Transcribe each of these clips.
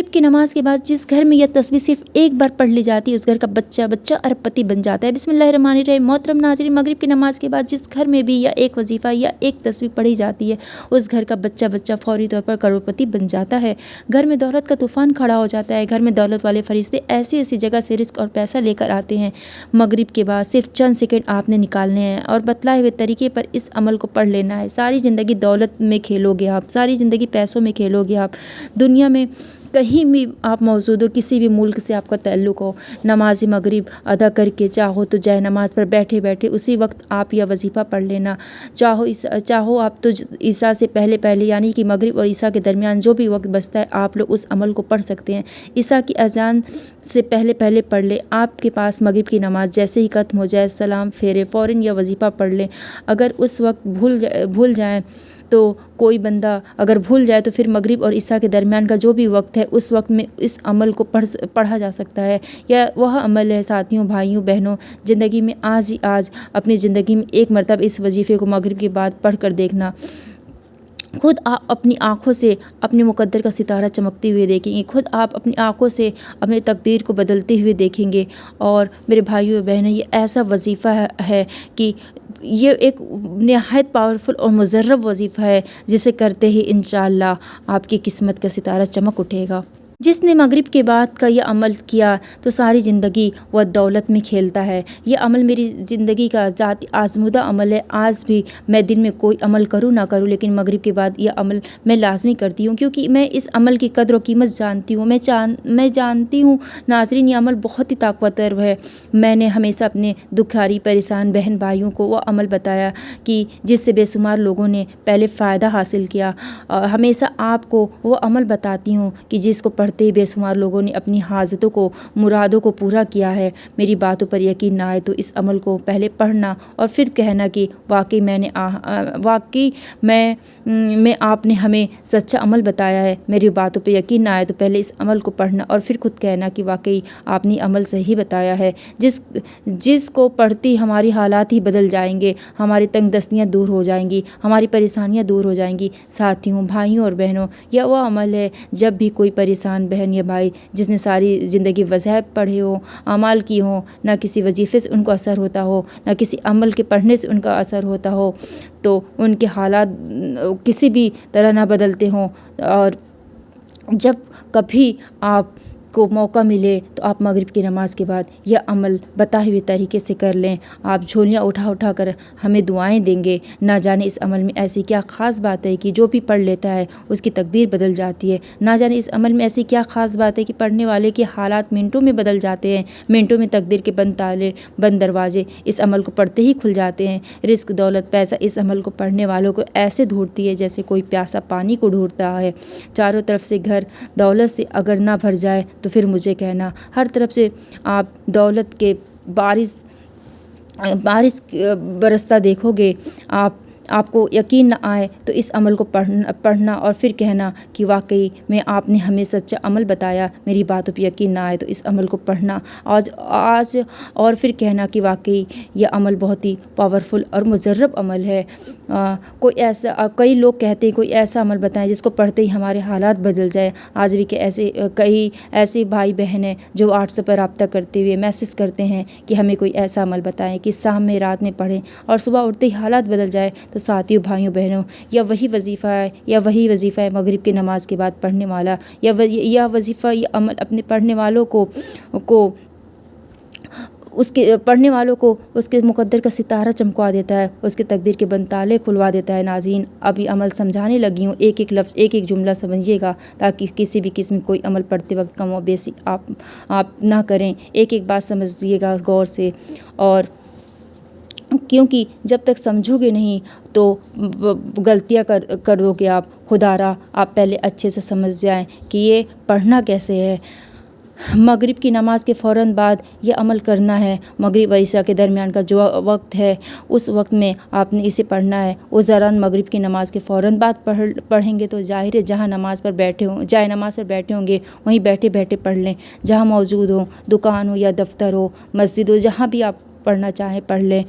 مغرب کی نماز کے بعد جس گھر میں یہ تسبیح صرف ایک بار پڑھ لی جاتی ہے اس گھر کا بچہ ارب پتی بن جاتا ہے۔ بسم اللہ الرحمن الرحیم۔ محترم ناظرین، مغرب کی نماز کے بعد جس گھر میں بھی یا ایک وظیفہ یا ایک تسبیح پڑھی جاتی ہے اس گھر کا بچہ فوری طور پر کروڑپتی بن جاتا ہے۔ گھر میں دولت کا طوفان کھڑا ہو جاتا ہے۔ گھر میں دولت والے فرشتے ایسی جگہ سے رزق اور پیسہ لے کر آتے ہیں۔ مغرب کے بعد صرف چند سیکنڈ آپ نے نکالنے ہیں اور بتلائے ہوئے طریقے پر اس عمل کو پڑھ لینا ہے۔ ساری زندگی دولت میں کھیلو گے آپ، ساری زندگی پیسوں میں کھیلو گے آپ، دنیا میں کہیں بھی آپ موجود ہو، کسی بھی ملک سے آپ کا تعلق ہو، نماز مغرب ادا کر کے چاہو تو جائے نماز پر بیٹھے اسی وقت آپ یہ وظیفہ پڑھ لینا۔ چاہو آپ تو عشاء سے پہلے یعنی کہ مغرب اور عشاء کے درمیان جو بھی وقت بچتا ہے آپ لوگ اس عمل کو پڑھ سکتے ہیں۔ عشاء کی اذان سے پہلے پڑھ لیں۔ آپ کے پاس مغرب کی نماز جیسے ہی ختم ہو جائے سلام پھیرے فوراً یہ وظیفہ پڑھ لیں۔ اگر اس وقت بھول جائیں تو کوئی بندہ اگر بھول جائے تو پھر مغرب اور عشاء کے درمیان کا جو بھی وقت ہے اس وقت میں اس عمل کو پڑھا جا سکتا ہے۔ یا وہ عمل ہے ساتھیوں، بھائیوں، بہنوں، زندگی میں آج اپنی زندگی میں ایک مرتبہ اس وظیفے کو مغرب کے بعد پڑھ کر دیکھنا۔ خود آپ اپنی آنکھوں سے اپنے مقدر کا ستارہ چمکتے ہوئے دیکھیں گے، خود آپ اپنی آنکھوں سے اپنے تقدیر کو بدلتے ہوئے دیکھیں گے۔ اور میرے بھائیوں اور بہنوں، یہ ایسا وظیفہ ہے کہ یہ ایک نہایت پاورفل اور مجرب وظیفہ ہے جسے کرتے ہی انشاءاللہ آپ کی قسمت کا ستارہ چمک اٹھے گا۔ جس نے مغرب کے بعد کا یہ عمل کیا تو ساری زندگی وہ دولت میں کھیلتا ہے۔ یہ عمل میری زندگی کا ذاتی آزمودہ عمل ہے۔ آج بھی میں دن میں کوئی عمل کروں نہ کروں لیکن مغرب کے بعد یہ عمل میں لازمی کرتی ہوں کیونکہ میں اس عمل کی قدر و قیمت جانتی ہوں۔ میں جانتی ہوں ناظرین یہ عمل بہت ہی طاقتور ہے۔ میں نے ہمیشہ اپنے دکھاری پریشان بہن بھائیوں کو وہ عمل بتایا کہ جس سے بے شمار لوگوں نے پہلے فائدہ حاصل کیا۔ ہمیشہ آپ کو وہ عمل بتاتی ہوں کہ جس کو پڑھتے ہی بے شمار لوگوں نے اپنی حاجتوں کو، مرادوں کو پورا کیا ہے۔ میری باتوں پر یقین نہ آئے تو اس عمل کو پہلے پڑھنا اور پھر کہنا کہ واقعی میں آپ نے ہمیں سچا عمل بتایا ہے۔ میری باتوں پر یقین نہ آئے تو پہلے اس عمل کو پڑھنا اور پھر خود کہنا کہ واقعی آپ نے عمل صحیح بتایا ہے۔ جس کو پڑھتی ہماری حالات ہی بدل جائیں گے، ہماری تنگ دستیاں دور ہو جائیں گی، ہماری پریشانیاں دور ہو جائیں گی۔ ساتھیوں، بھائیوں اور بہنوں، یہ وہ عمل ہے جب بھی کوئی پریشان بہن یا بھائی جس نے ساری زندگی وظائف پڑھے ہوں، اعمال کی ہوں، نہ کسی وظیفے سے ان کو اثر ہوتا ہو، نہ کسی عمل کے پڑھنے سے ان کا اثر ہوتا ہو، تو ان کے حالات کسی بھی طرح نہ بدلتے ہوں، اور جب کبھی آپ کو موقع ملے تو آپ مغرب کی نماز کے بعد یہ عمل بتائے ہوئے طریقے سے کر لیں۔ آپ جھولیاں اٹھا کر ہمیں دعائیں دیں گے۔ نہ جانے اس عمل میں ایسی کیا خاص بات ہے کہ جو بھی پڑھ لیتا ہے اس کی تقدیر بدل جاتی ہے۔ نہ جانے اس عمل میں ایسی کیا خاص بات ہے کہ پڑھنے والے کے حالات منٹوں میں بدل جاتے ہیں، منٹوں میں تقدیر کے بند تالے، بند دروازے اس عمل کو پڑھتے ہی کھل جاتے ہیں۔ رزق، دولت، پیسہ اس عمل کو پڑھنے والوں کو ایسے ڈھونڈتی ہے جیسے کوئی پیاسا پانی کو ڈھونڈتا ہے۔ چاروں طرف سے گھر دولت سے اگر نہ بھر جائے تو پھر مجھے کہنا۔ ہر طرف سے آپ دولت کے بارش برستا دیکھو گے۔ آپ کو یقین نہ آئے تو اس عمل کو پڑھنا اور پھر کہنا کہ واقعی میں آپ نے ہمیں سچا عمل بتایا۔ میری باتوں پہ یقین نہ آئے تو اس عمل کو پڑھنا آج اور پھر کہنا کہ واقعی یہ عمل بہت ہی پاورفل اور مجرب عمل ہے۔ کئی لوگ کہتے ہیں کوئی ایسا عمل بتائیں جس کو پڑھتے ہی ہمارے حالات بدل جائیں۔ آج بھی کئی ایسے بھائی بہن ہیں جو واٹس ایپ پر رابطہ کرتے ہوئے میسج کرتے ہیں کہ ہمیں کوئی ایسا عمل بتائیں کہ شام میں رات میں پڑھیں اور صبح اٹھتے ہی حالات بدل جائے۔ تو ساتھیوں، بھائیوں، بہنوں، یا وہی وظیفہ ہے مغرب کی نماز کے بعد پڑھنے والا، یا وظیفہ، یہ عمل اپنے پڑھنے والوں کو اس کے مقدر کا ستارہ چمکوا دیتا ہے، اس کے تقدیر کے بند تالے کھلوا دیتا ہے۔ ناظرین، اب یہ عمل سمجھانے لگی ہوں، ایک ایک لفظ، ایک ایک جملہ سمجھیے گا تاکہ کسی بھی قسم کوئی عمل پڑھتے وقت کم و بیسی آپ نہ کریں۔ ایک ایک بات سمجھیے گا غور سے، اور کیونکہ جب تک سمجھو گے نہیں تو غلطیاں کرو گے آپ۔ خدا را آپ پہلے اچھے سے سمجھ جائیں کہ یہ پڑھنا کیسے ہے۔ مغرب کی نماز کے فوراً بعد یہ عمل کرنا ہے۔ مغرب و عشاء کے درمیان کا جو وقت ہے اس وقت میں آپ نے اسے پڑھنا ہے۔ اس دوران مغرب کی نماز کے فوراً بعد پڑھیں گے تو ظاہر ہے جہاں نماز پر بیٹھے ہوں گے وہیں بیٹھے پڑھ لیں۔ جہاں موجود ہوں، دکان ہو یا دفتر ہو، مسجد ہو، جہاں بھی آپ پڑھنا چاہیں پڑھ لیں۔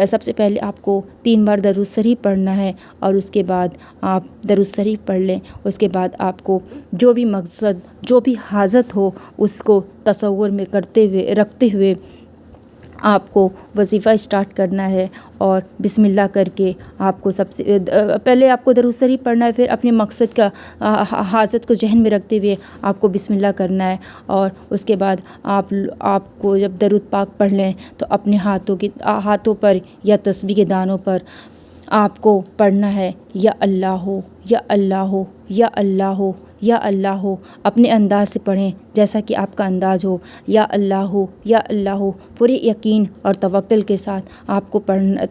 سب سے پہلے آپ کو 3 بار درود شریف پڑھنا ہے اور اس کے بعد آپ درود شریف پڑھ لیں۔ اس کے بعد آپ کو جو بھی مقصد، جو بھی حاجت ہو اس کو تصور میں رکھتے ہوئے آپ کو وظیفہ اسٹارٹ کرنا ہے، اور بسم اللہ کر کے آپ کو سب سے پہلے آپ کو درود شریف پڑھنا ہے، پھر اپنے مقصد کا حاجت کو ذہن میں رکھتے ہوئے آپ کو بسم اللہ کرنا ہے، اور اس کے بعد آپ کو جب درود پاک پڑھ لیں تو اپنے ہاتھوں پر یا تسبیح کے دانوں پر آپ کو پڑھنا ہے یا اللہ ہو یا اللہ ہو یا اللہ ہو یا اللہ ہو۔ اپنے انداز سے پڑھیں جیسا کہ آپ کا انداز ہو، یا اللہ ہو یا اللہ ہو۔ پورے یقین اور توکل کے ساتھ آپ کو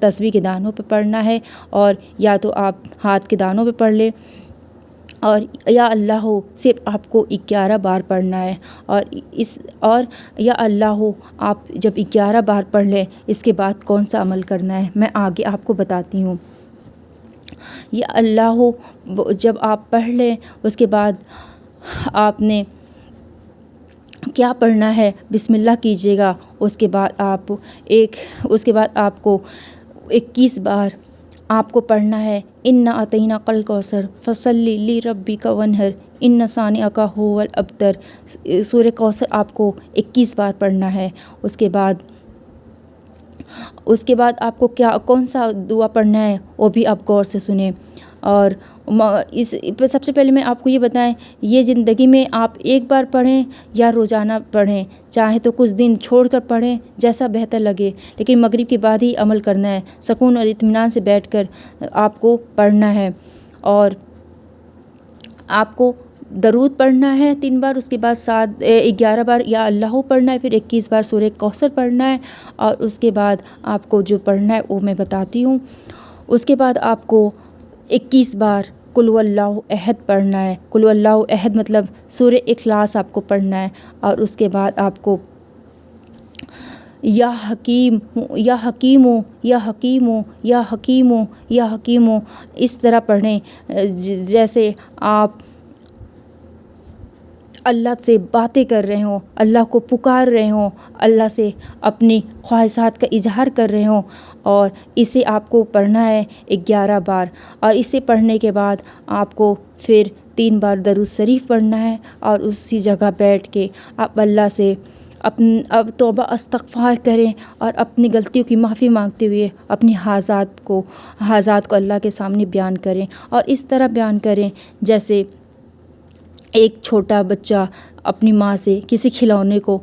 تسبیح کے دانوں پہ پڑھنا ہے، اور یا تو آپ ہاتھ کے دانوں پہ پڑھ لیں، اور یا اللہ ہو صرف آپ کو 11 بار پڑھنا ہے، اور یا اللہ ہو آپ جب 11 بار پڑھ لیں اس کے بعد کون سا عمل کرنا ہے میں آگے آپ کو بتاتی ہوں۔ یا اللہ ہو جب آپ پڑھ لیں اس کے بعد آپ نے کیا پڑھنا ہے، بسم اللہ کیجیے گا۔ اس کے بعد آپ کو 21 بار آپ کو پڑھنا ہے اِنَّا أَعْطَيْنَاكَ الْكَوْثَرَ فَصَلِّ لِرَبِّكَ وَانْحَرْ إِنَّ شَانِئَكَ هُوَ الْأَبْتَرُ۔ سورہ کوثر آپ کو 21 بار پڑھنا ہے۔ اس کے بعد آپ کو کون سا دعا پڑھنا ہے وہ بھی آپ غور سے سنیں، اور سب سے پہلے میں آپ کو یہ بتائیں، یہ زندگی میں آپ ایک بار پڑھیں یا روزانہ پڑھیں، چاہے تو کچھ دن چھوڑ کر پڑھیں جیسا بہتر لگے، لیکن مغرب کے بعد ہی عمل کرنا ہے، سکون اور اطمینان سے بیٹھ کر آپ کو پڑھنا ہے، اور آپ کو درود پڑھنا ہے 3 بار، اس کے بعد 11 بار یا اللہ پڑھنا ہے، پھر 21 بار سورہ کوثر پڑھنا ہے، اور اس کے بعد آپ کو جو پڑھنا ہے وہ میں بتاتی ہوں۔ اس کے بعد آپ کو 21 بار قل هو اللہ احد پڑھنا ہے۔ قل هو اللہ احد مطلب سورہ اخلاص آپ کو پڑھنا ہے، اور اس کے بعد آپ کو یا حکیم یا حکیم یا حکیم یا حکیم یا حکیم اس طرح پڑھیں جیسے آپ اللہ سے باتیں کر رہے ہوں، اللہ کو پکار رہے ہوں، اللہ سے اپنی خواہشات کا اظہار کر رہے ہوں، اور اسے آپ کو پڑھنا ہے 11 بار، اور اسے پڑھنے کے بعد آپ کو پھر 3 بار درود شریف پڑھنا ہے، اور اسی جگہ بیٹھ کے آپ اللہ سے اب توبہ استغفار کریں، اور اپنی غلطیوں کی معافی مانگتے ہوئے اپنی حاجات کو اللہ کے سامنے بیان کریں، اور اس طرح بیان کریں جیسے ایک چھوٹا بچہ اپنی ماں سے کسی کھلونے کو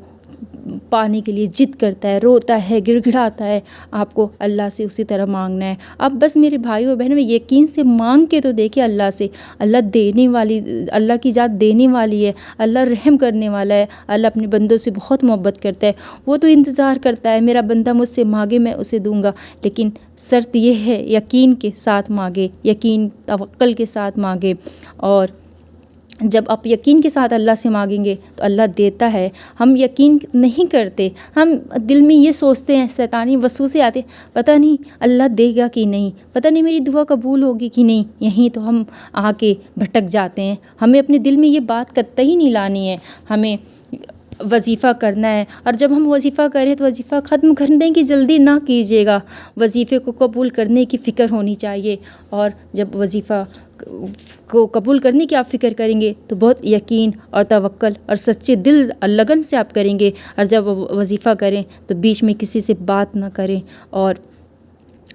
پانے کے لیے ضد کرتا ہے، روتا ہے، گڑ گڑاتا ہے، آپ کو اللہ سے اسی طرح مانگنا ہے۔ اب بس میرے بھائیوں بہنوں یقین سے مانگ کے تو دیکھیں اللہ سے، اللہ کی ذات دینے والی ہے، اللہ رحم کرنے والا ہے، اللہ اپنے بندوں سے بہت محبت کرتا ہے، وہ تو انتظار کرتا ہے میرا بندہ مجھ سے مانگے میں اسے دوں گا، لیکن شرط یہ ہے یقین کے ساتھ مانگے، یقین توکل کے ساتھ مانگے، اور جب آپ یقین کے ساتھ اللہ سے مانگیں گے تو اللہ دیتا ہے۔ ہم یقین نہیں کرتے، ہم دل میں یہ سوچتے ہیں، شیطانی وسوسے آتے پتہ نہیں اللہ دے گا کہ نہیں، پتہ نہیں میری دعا قبول ہوگی کہ نہیں، یہیں تو ہم آ کے بھٹک جاتے ہیں۔ ہمیں اپنے دل میں یہ بات قطعی نہیں لانی ہے، ہمیں وظیفہ کرنا ہے، اور جب ہم وظیفہ کریں تو وظیفہ ختم کرنے کی جلدی نہ کیجیے گا، وظیفے کو قبول کرنے کی فکر ہونی چاہیے، اور جب وظیفہ کو قبول کرنے کی آپ فکر کریں گے تو بہت یقین اور توکل اور سچے دل اور لگن سے آپ کریں گے، اور جب وظیفہ کریں تو بیچ میں کسی سے بات نہ کریں، اور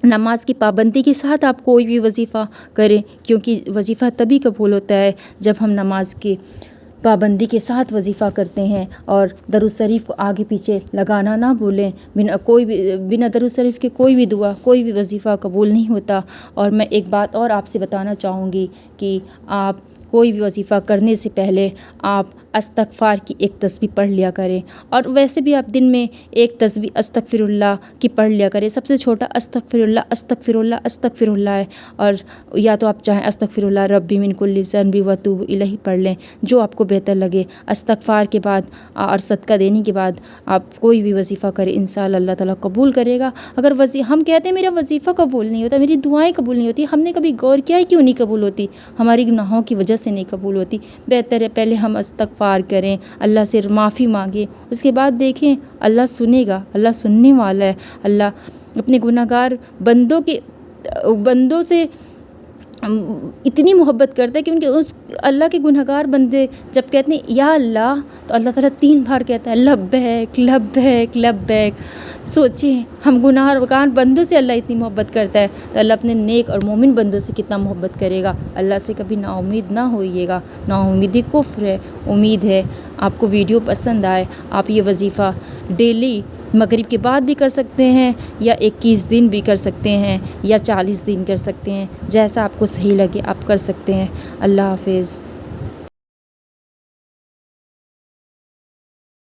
نماز کی پابندی کے ساتھ آپ کوئی بھی وظیفہ کریں، کیونکہ وظیفہ تبھی قبول ہوتا ہے جب ہم نماز کی پابندی کے ساتھ وظیفہ کرتے ہیں، اور درود شریف کو آگے پیچھے لگانا نہ بھولیں، بنا درود شریف کے کوئی بھی دعا، کوئی بھی وظیفہ قبول نہیں ہوتا۔ اور میں ایک بات اور آپ سے بتانا چاہوں گی کہ آپ کوئی بھی وظیفہ کرنے سے پہلے آپ استغفار کی ایک تسبیح پڑھ لیا کریں، اور ویسے بھی آپ دن میں ایک تسبیح استغفر اللہ کی پڑھ لیا کریں، سب سے چھوٹا استغفر اللہ استغفر اللہ استغفر اللہ ہے، اور یا تو آپ چاہیں استغفر اللہ ربی من کل ذنب واتوب الیہ پڑھ لیں، جو آپ کو بہتر لگے۔ استغفار کے بعد اور صدقہ دینے کے بعد آپ کوئی بھی وظیفہ کریں، انشاءاللہ اللہ تعالیٰ قبول کرے گا۔ اگر ہم کہتے ہیں میرا وظیفہ قبول نہیں ہوتا، میری دعائیں قبول نہیں ہوتی، ہم نے کبھی غور کیا ہے کیوں نہیں قبول ہوتی؟ ہماری گناہوں کی وجہ سے نہیں قبول ہوتی۔ بہتر ہے پہلے ہم استغفار استغفار کریں، اللہ سے معافی مانگیں، اس کے بعد دیکھیں اللہ سنے گا، اللہ سننے والا ہے۔ اللہ اپنے گناہ گار بندوں سے اتنی محبت کرتا ہے کہ ان کے اس اللہ کے گناہ گار بندے جب کہتے ہیں یا اللہ، تو اللہ تعالیٰ 3 بار کہتا ہے لبیک لبیک لبیک۔ سوچیں ہم گناہ گار بندوں سے اللہ اتنی محبت کرتا ہے، تو اللہ اپنے نیک اور مومن بندوں سے کتنا محبت کرے گا۔ اللہ سے کبھی نا امید نہ ہوئیے گا، نا امیدی کفر ہے۔ امید ہے آپ کو ویڈیو پسند آئے، آپ یہ وظیفہ ڈیلی مغرب کے بعد بھی کر سکتے ہیں، یا 21 دن بھی کر سکتے ہیں، یا 40 دن کر سکتے ہیں، جیسا آپ کو صحیح لگے آپ کر سکتے ہیں۔ اللہ حافظ۔